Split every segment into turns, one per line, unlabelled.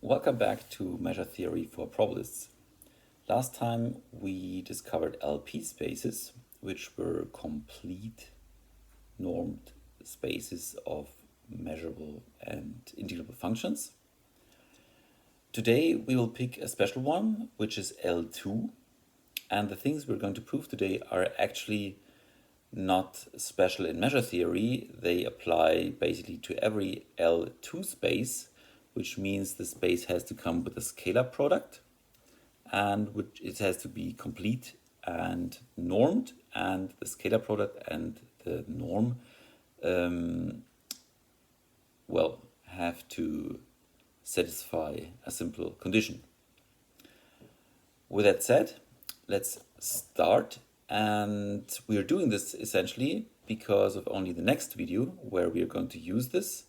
Welcome back to measure theory for probabilists. Last time we discovered LP spaces, which were complete normed spaces of measurable and integrable functions. Today we will pick a special one, which is L2, and the things we're going to prove today are actually not special in measure theory. They apply basically to every L2 space, which means the space has to come with a scalar product, and which it has to be complete and normed, and the scalar product and the norm have to satisfy a simple condition. With that said, let's start. And we are doing this essentially because of only the next video where we are going to use this,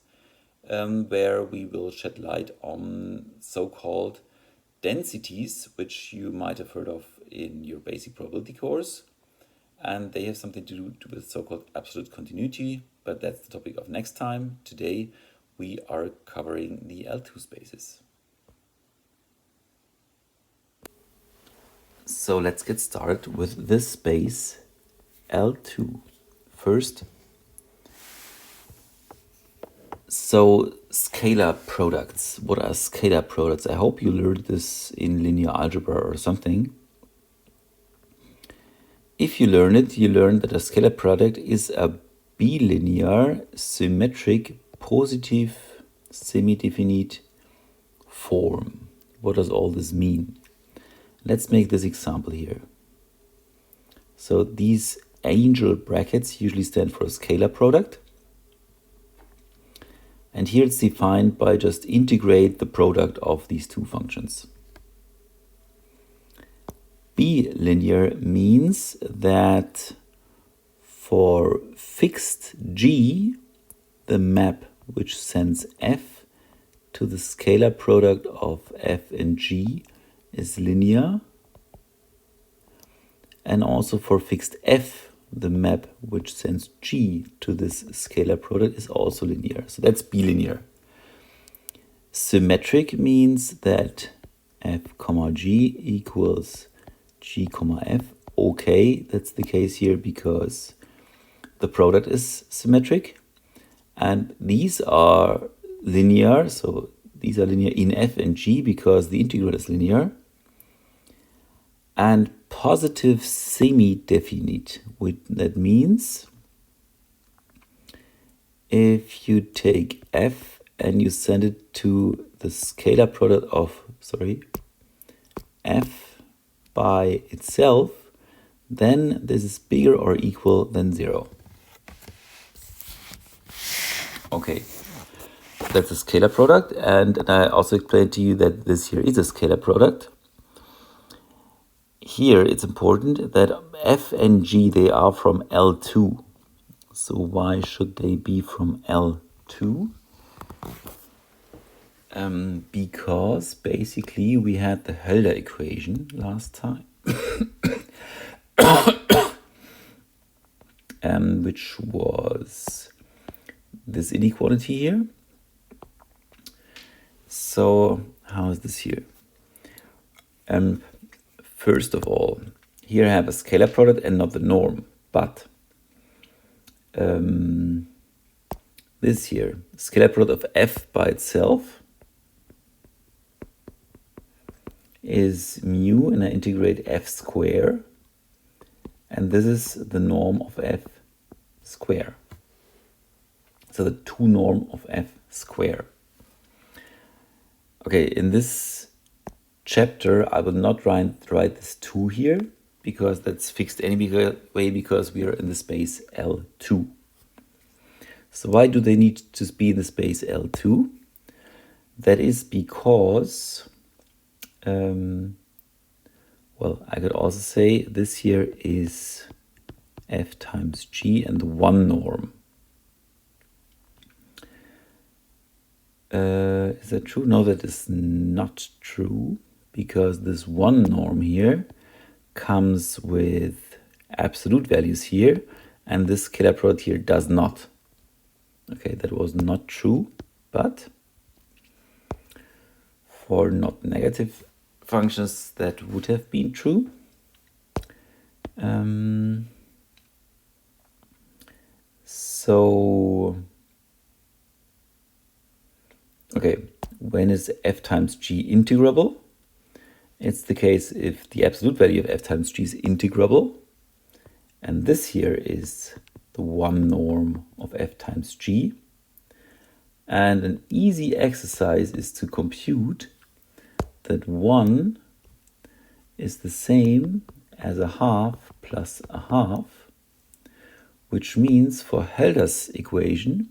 where we will shed light on so-called densities, which you might have heard of in your basic probability course. And they have something to do with so-called absolute continuity, but that's the topic of next time. Today, we are covering the L2 spaces. So let's get started with this space L2 first. So scalar products. What are scalar products? I hope you learned this in linear algebra or something. If you learn it, you learn that a scalar product is a bilinear, symmetric, positive, semi-definite form. What does all this mean? Let's make this example here. So these angel brackets usually stand for a scalar product. And here it's defined by just integrate the product of these two functions. Bilinear means that for fixed g, the map which sends f to the scalar product of f and g is linear. And also for fixed f, the map which sends g to this scalar product is also linear. So that's bilinear. Symmetric means that f comma g equals g comma f. Okay, that's the case here because the product is symmetric. And these are linear, so these are linear in f and g because the integral is linear. And positive semi-definite, that means if you take f and you send it to the scalar product of, f by itself, then this is bigger or equal than 0. Okay, that's a scalar product, and I also explained to you that this here is a scalar product. Here it's important that f and g, they are from L2. So why should they be from L2? Because basically we had the Hölder equation last time, which was this inequality here. So how is this here? First of all, here I have a scalar product and not the norm, but this here, scalar product of f by itself is mu, and I integrate f square, and this is the norm of f square. So the 2 norm of f square. Okay, in this chapter, I will not write this 2 here, because that's fixed anyway, because we are in the space L2. So why do they need to be in the space L2? That is because, I could also say this here is f times g and the 1 norm. Is that true? No, that is not true, because this 1 norm here comes with absolute values here, and this scalar product here does not. Okay, that was not true, but For not negative functions, that would have been true. Okay, when is f times g integrable? It's the case if the absolute value of f times g is integrable, and this here is the one norm of f times g. And an easy exercise is to compute that 1 is the same as a half plus a half, which means for Helder's inequality,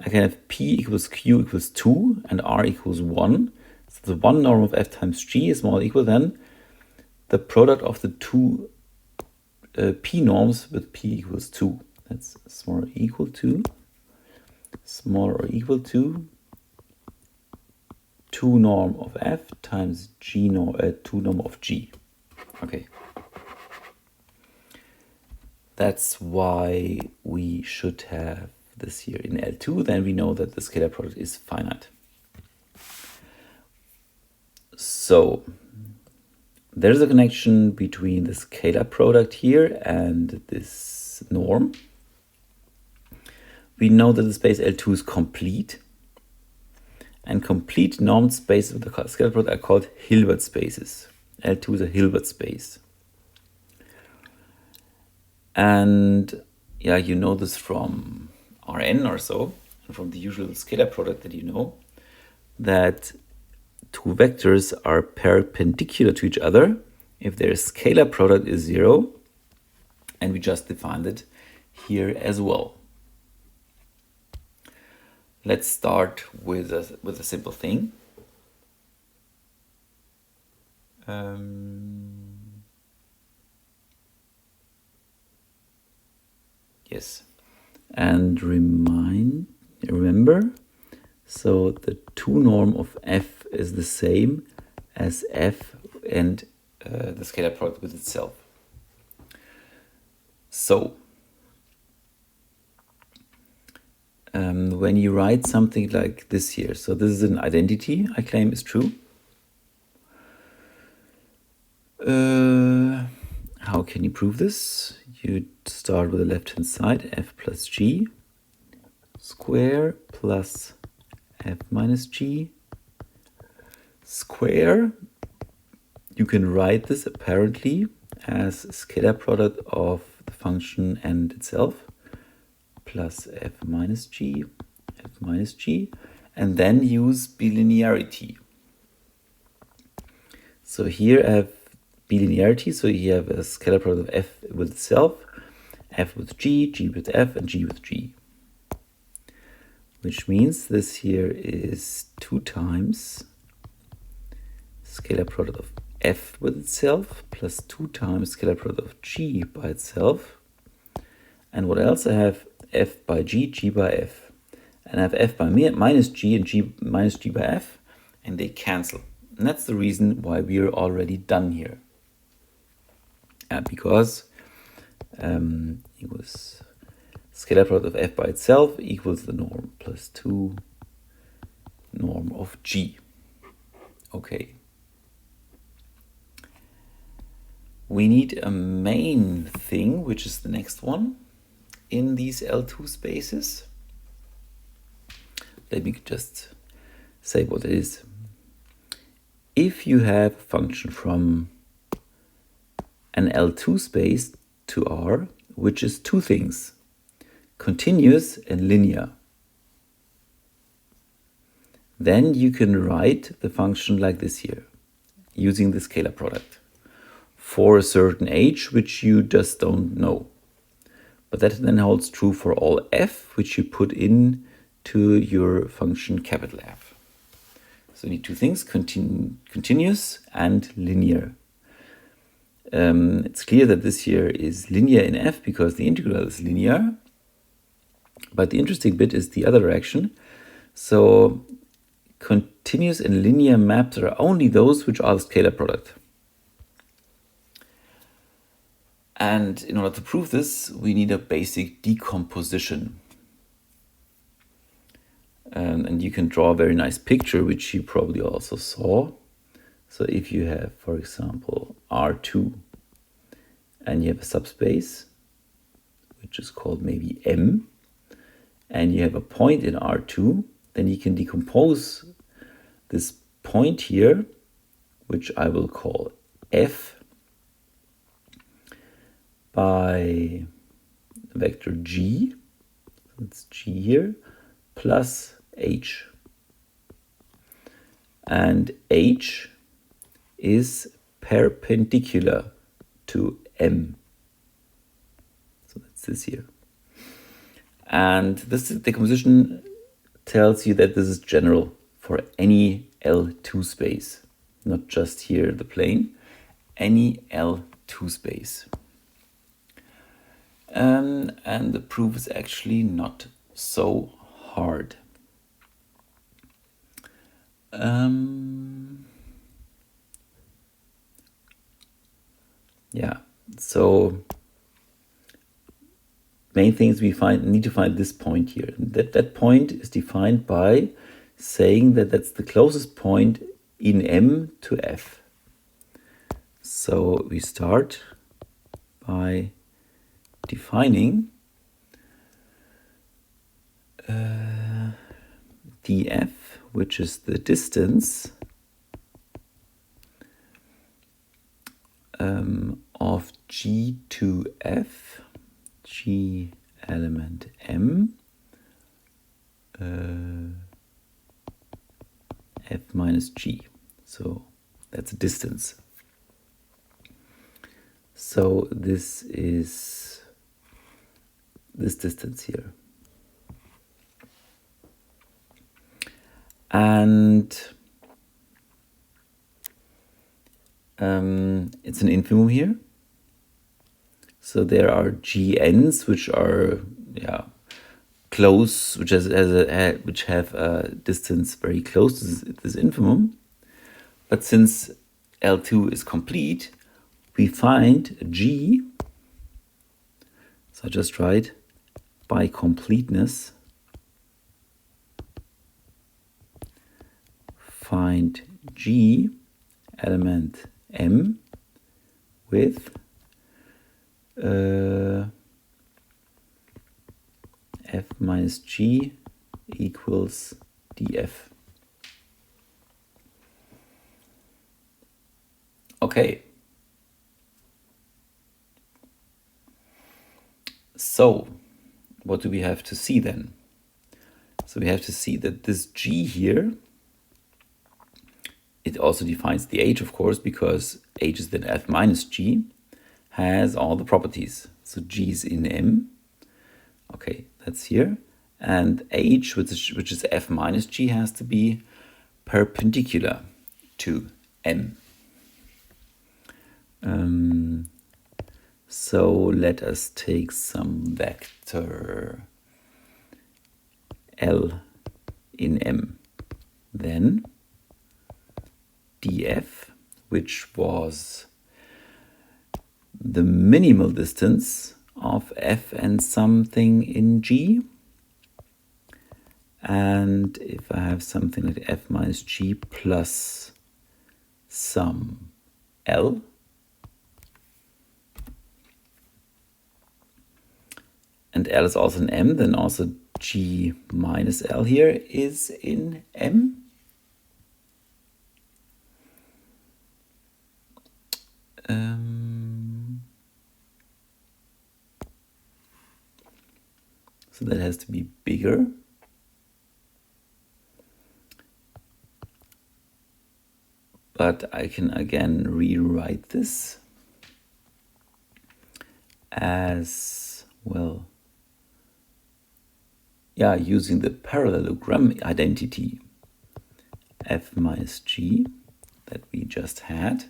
I can have p equals q equals 2 and r equals 1. So the one norm of f times g is more or equal than the product of the two p norms with p equals 2. That's smaller or equal to 2 norm of f times g norm, 2 norm of g. Okay. That's why we should have this here in L2. Then we know that the scalar product is finite. So there's a connection between the scalar product here and this norm. We know that the space L2 is complete. And complete normed spaces with the scalar product are called Hilbert spaces. L2 is a Hilbert space. And yeah, you know this from Rn or so, and from the usual scalar product that you know, that two vectors are perpendicular to each other if their scalar product is 0, and we just defined it here as well. Let's start with a simple thing. Yes, and remember, so the 2 norm of f is the same as f and the scalar product with itself. So when you write something like this here, so this is an identity I claim is true. How can you prove this? You start with the left-hand side, f plus g square plus f minus g square. You can write this apparently as a scalar product of the function and itself plus f minus g, and then use bilinearity. So here I have bilinearity, so you have a scalar product of f with itself, f with g, g with f, and g with g. Which means this here is 2 times scalar product of f with itself plus 2 times scalar product of g by itself. And what else? I have f by g, g by f. And I have f by minus g and g minus g by f, and they cancel. And that's the reason why we're already done here. Because it was scalar product of f by itself equals the norm plus 2 norm of g. Okay. We need a main thing, which is the next one in these L2 spaces. Let me just say what it is. If you have a function from an L2 space to R, which is two things, continuous and linear, then you can write the function like this here, using the scalar product for a certain h, which you just don't know. But that then holds true for all f, which you put in to your function capital F. So you need two things, continuous and linear. It's clear that this here is linear in f because the integral is linear. But the interesting bit is the other direction. So continuous and linear maps are only those which are the scalar product. And in order to prove this, we need a basic decomposition. And you can draw a very nice picture, which you probably also saw. So if you have, for example, R2, and you have a subspace, which is called maybe M, and you have a point in R2, then you can decompose this point here, which I will call F, by vector G, it's G here, plus H. And H is perpendicular to M. So that's this here. And this decomposition tells you that this is general for any L2 space, not just here the plane, any L2 space. And the proof is actually not so hard. Yeah, so main thing is we need to find this point here. That point is defined by saying that that's the closest point in M to F. So we start by defining df, which is the distance of G to F, G element M, F minus G. So that's a distance. So this is this distance here. And it's an infimum here. So there are GNs which are close, which have a distance very close to this infimum. But since L2 is complete, we find G. So I just write by completeness, find G element M with F minus G equals dF. Okay. So what do we have to see then? So we have to see that this G here, it also defines the H, of course, because H is then F minus G, has all the properties. So G is in M. Okay, that's here. And H, which is F minus G, has to be perpendicular to M. So let us take some vector L in M. Then dF, which was the minimal distance of F and something in G. And if I have something like F minus G plus some L, and L is also in M, then also G minus L here is in M. So that has to be bigger. But I can again rewrite this as, well, using the parallelogram identity F minus G that we just had.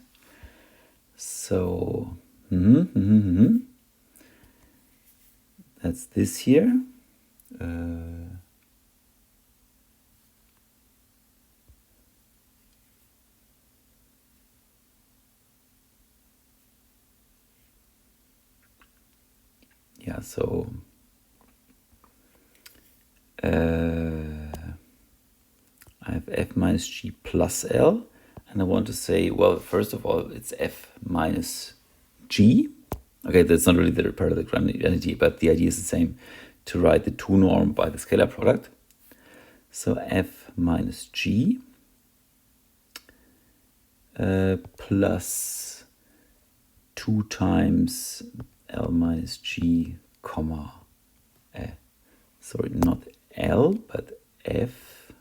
So that's this here. So have f minus g plus L. And I want to say, well, first of all, it's f minus g. Okay, that's not really the paradox identity, but the idea is the same, to write the 2 norm by the scalar product. So f minus g plus 2 times L minus g, comma, sorry, not L, but f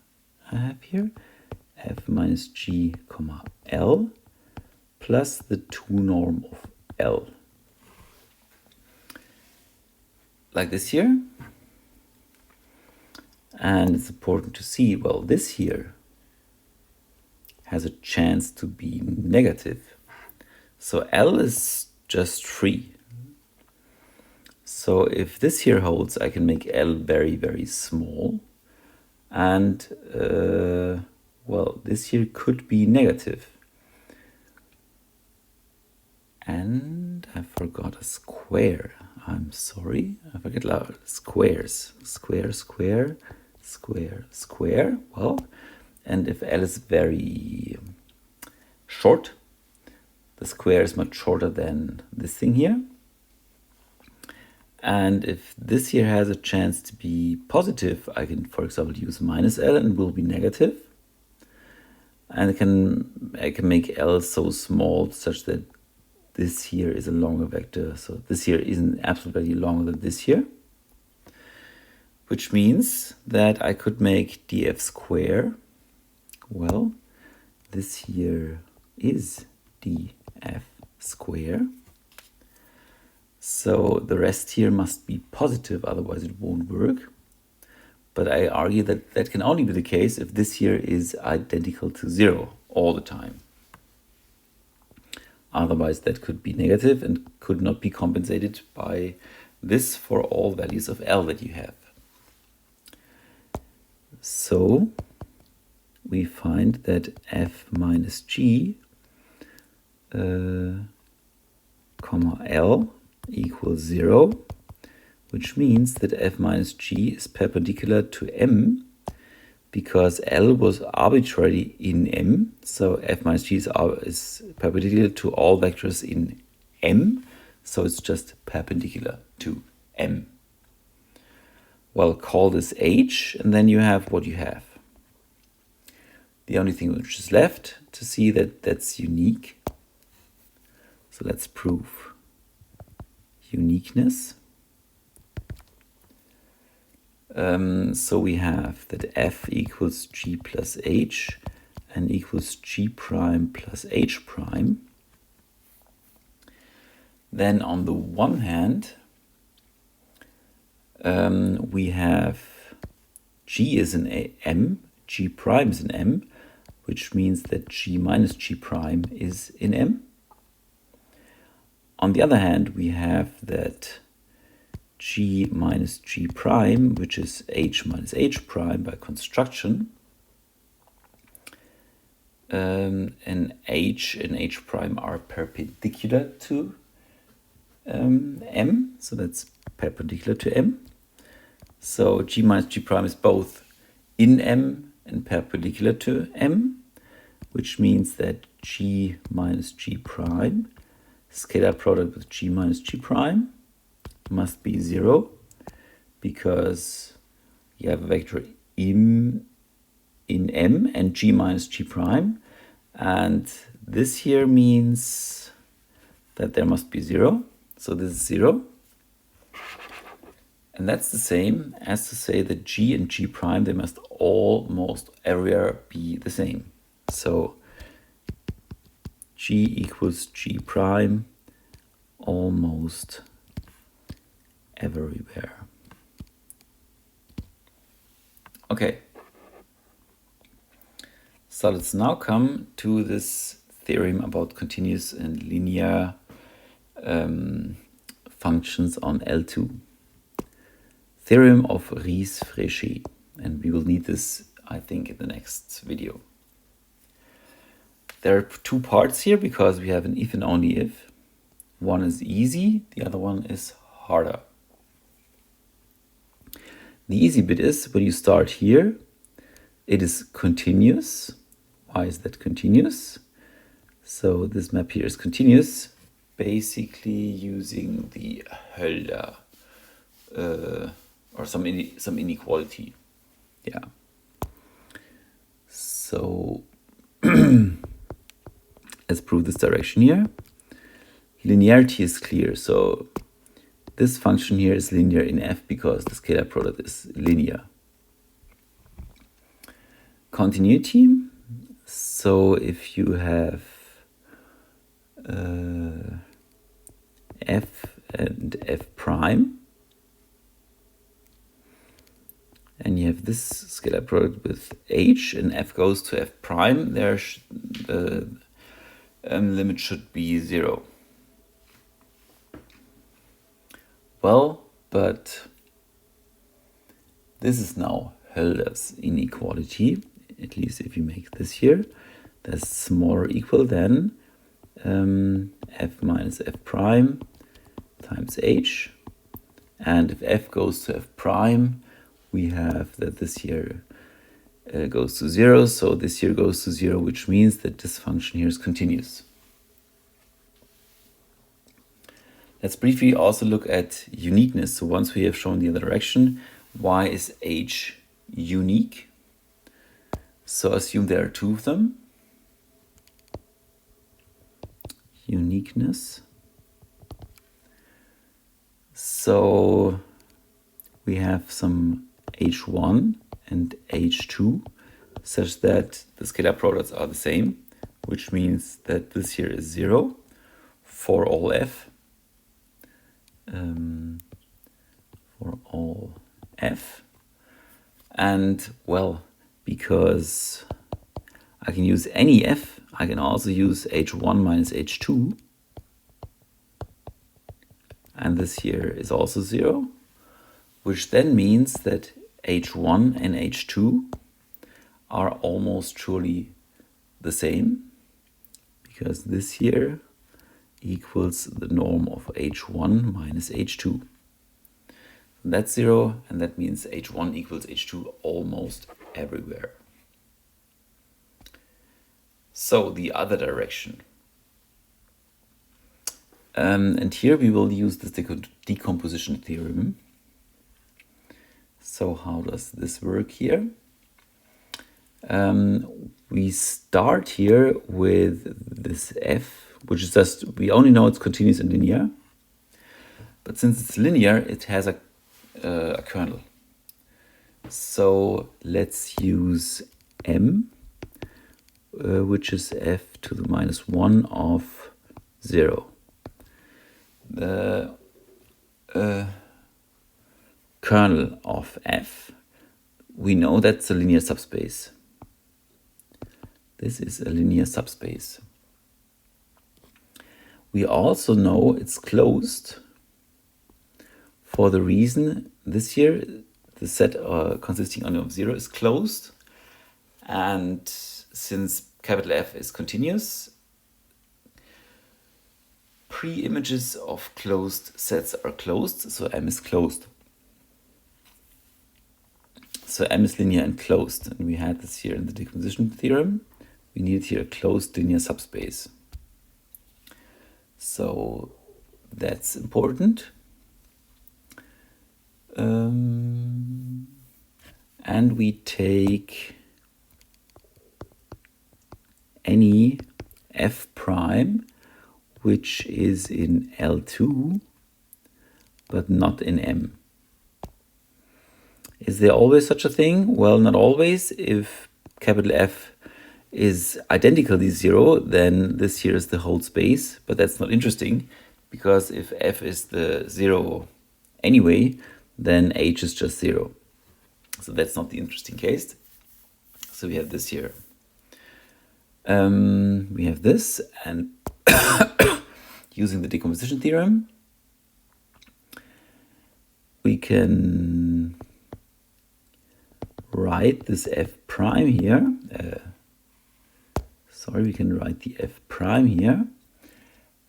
I have here, f minus g, comma, L, plus the 2 norm of L. Like this here. And it's important to see, well, this here has a chance to be negative. So L is just 3. So if this here holds, I can make L very, very small. And, well, this here could be negative. And I forgot a square. I'm sorry. I forget squares. Square, square, square, square. Well, and if L is very short, the square is much shorter than this thing here. And if this here has a chance to be positive, I can, for example, use minus L and it will be negative. And I can make L so small such that this here is a longer vector. So this here isn't absolutely longer than this here. Which means that I could make df square. Well, this here is df square. So the rest here must be positive, otherwise it won't work. But I argue that that can only be the case if this here is identical to 0 all the time. Otherwise that could be negative and could not be compensated by this for all values of L that you have. So we find that f minus g, comma L equals 0, which means that f minus g is perpendicular to m because L was arbitrarily in M. So f minus g is perpendicular to all vectors in M. So it's just perpendicular to M. Well, call this H, and then you have what you have. The only thing which is left to see that that's unique. So let's prove uniqueness. So we have that f equals g plus h and equals g prime plus h prime. Then on the one hand, we have g is an m, g prime is an m, which means that g minus g prime is in m. On the other hand, we have that g minus g prime, which is h minus h prime by construction, and h and h prime are perpendicular to m, so that's perpendicular to m. So g minus g prime is both in m and perpendicular to m, which means that g minus g prime, scalar product with g minus g prime, must be 0 because you have a vector in m and g minus g prime, and this here means that there must be 0. So this is 0. And that's the same as to say that g and g prime, they must almost everywhere be the same. So g equals g prime almost everywhere. Okay. So let's now come to this theorem about continuous and linear functions on L2. Theorem of Riesz-Fréchet, and we will need this, I think, in the next video. There are two parts here because we have an if and only if. One is easy, the other one is harder. The easy bit is when you start here, It is continuous. Why is that continuous? So this map here is continuous, basically using the Hölder or some inequality. Yeah. So let's prove this direction here. Linearity is clear. So this function here is linear in f because the scalar product is linear. Continuity. So if you have f and f prime, and you have this scalar product with h, and f goes to f prime, the limit should be 0. Well, but this is now Hölder's inequality, at least if you make this here. That's smaller or equal than f minus f prime times h. And if f goes to f prime, we have that this here goes to 0. So this here goes to 0, which means that this function here is continuous. Let's briefly also look at uniqueness. So once we have shown the other direction, why is h unique? So assume there are two of them. Uniqueness. So we have some h1 and h2 such that the scalar products are the same, which means that this here is 0 for all f. For all f. And well, because I can use any f, I can also use h1 minus h2. And this here is also 0, which then means that h1 and h2 are almost surely the same, because this here equals the norm of h1 minus h2. That's 0, and that means h1 equals h2 almost everywhere. So the other direction. And here we will use this decomposition theorem. So how does this work here? We start here with this f, which is just, we only know it's continuous and linear. But since it's linear, it has a kernel. So let's use m, which is f to the minus 1 of 0. The kernel of f, we know that's a linear subspace. This is a linear subspace. We also know it's closed for the reason this here, the set consisting only of 0 is closed. And since capital F is continuous, pre-images of closed sets are closed, so M is closed. So M is linear and closed, and we had this here in the decomposition theorem. We need here a closed linear subspace. So that's important. And we take any f prime which is in L2 but not in M. Is there always such a thing? Well, not always. If capital F is identically 0, then this here is the whole space, but that's not interesting, because if F is the 0 anyway, then H is just 0. So that's not the interesting case. So we have this here. We have this, and using the decomposition theorem, we can write this f prime here. We can write the f prime here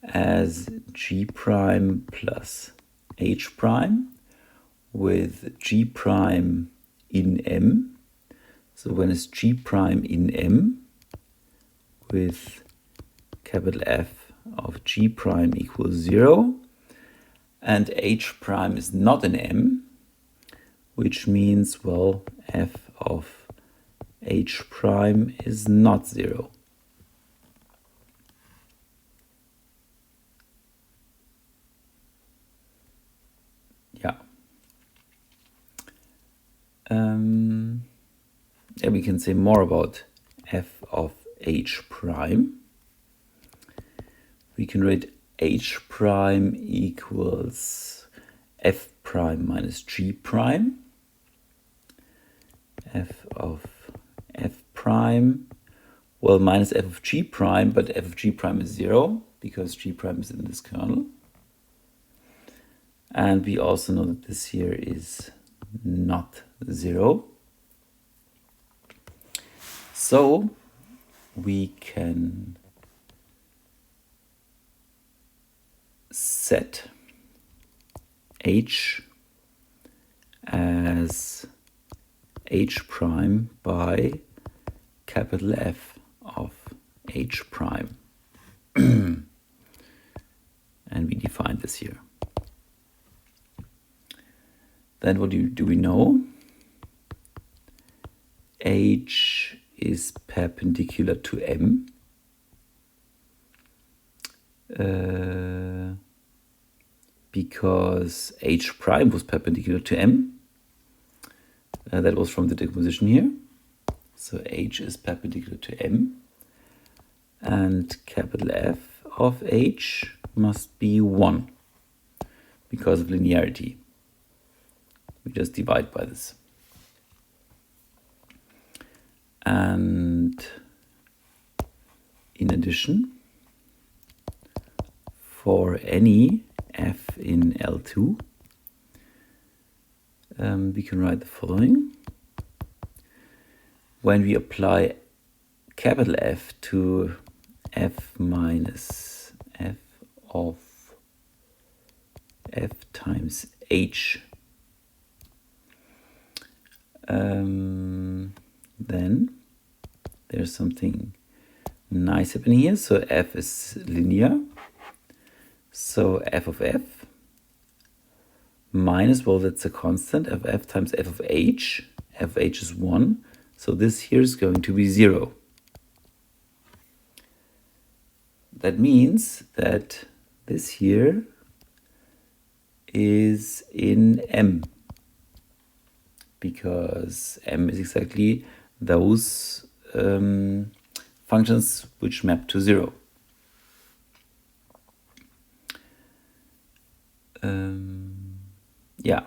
as g prime plus h prime with g prime in M. So when is G prime in M with capital F of G prime equals 0, and H prime is not in M, which means, well, F of H prime is not 0. Yeah. Yeah, we can say more about F of H prime. We can write H prime equals F prime minus G prime. F of F prime, well, minus F of G prime, but F of G prime is 0 because G prime is in this kernel. And we also know that this here is not 0. So we can set H as H prime by capital F of H prime. And we define this here. Then what do we know? H is perpendicular to M. Because H prime was perpendicular to M. That was from the decomposition here. So H is perpendicular to M. And capital F of H must be 1 because of linearity. We just divide by this. And in addition, for any F in L2, we can write the following. When we apply capital F to F minus F of F times H, then there's something nice happening here. So F is linear. So F of F minus, well, that's a constant, F of F times F of H. F of H is 1. So this here is going to be 0. That means that this here is in M, because M is exactly those functions which map to 0. Yeah.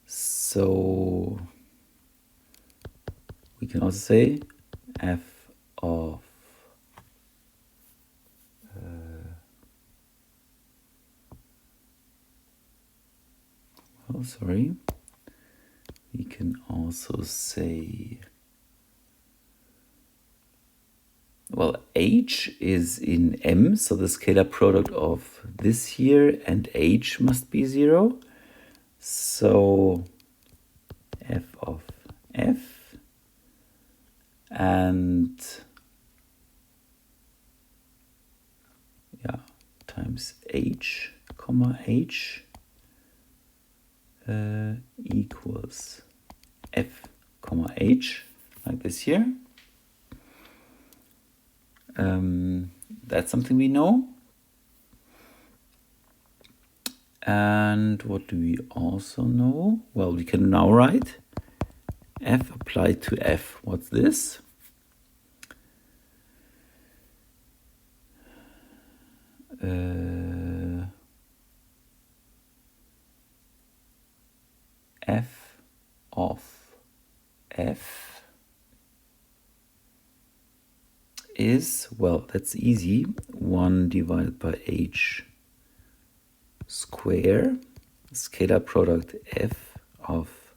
So we can also say F of we can also say, well, H is in M, so the scalar product of this here and H must be 0. So F of F and times H comma H equals F comma H, like this here. That's something we know. And what do we also know? Well, we can now write F applied to F. What's this? F of F is, well, that's easy, 1 divided by H square, scalar product F of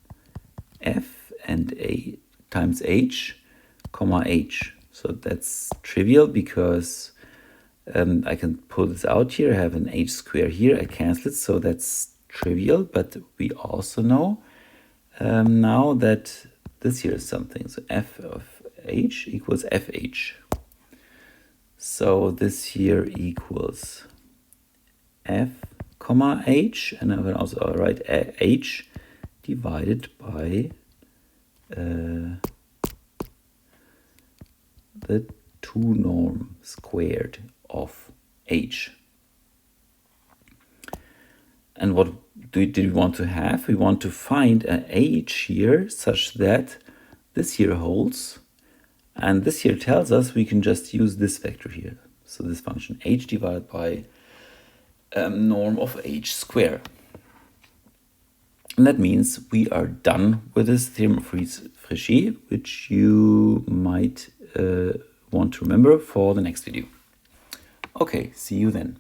F and A times H, comma H. So that's trivial because I can pull this out here. I have an H square here. I cancel it, so that's trivial. But we also know now that this here is something. So f of h equals fh. So this here equals f comma h, and I will also write h divided by the 2 norm squared of h. And what do we want to have? We want to find an h here such that this here holds, and this here tells us we can just use this vector here. So this function h divided by norm of h square. And that means we are done with this theorem of Fréchet, which you might want to remember for the next video. Okay, see you then.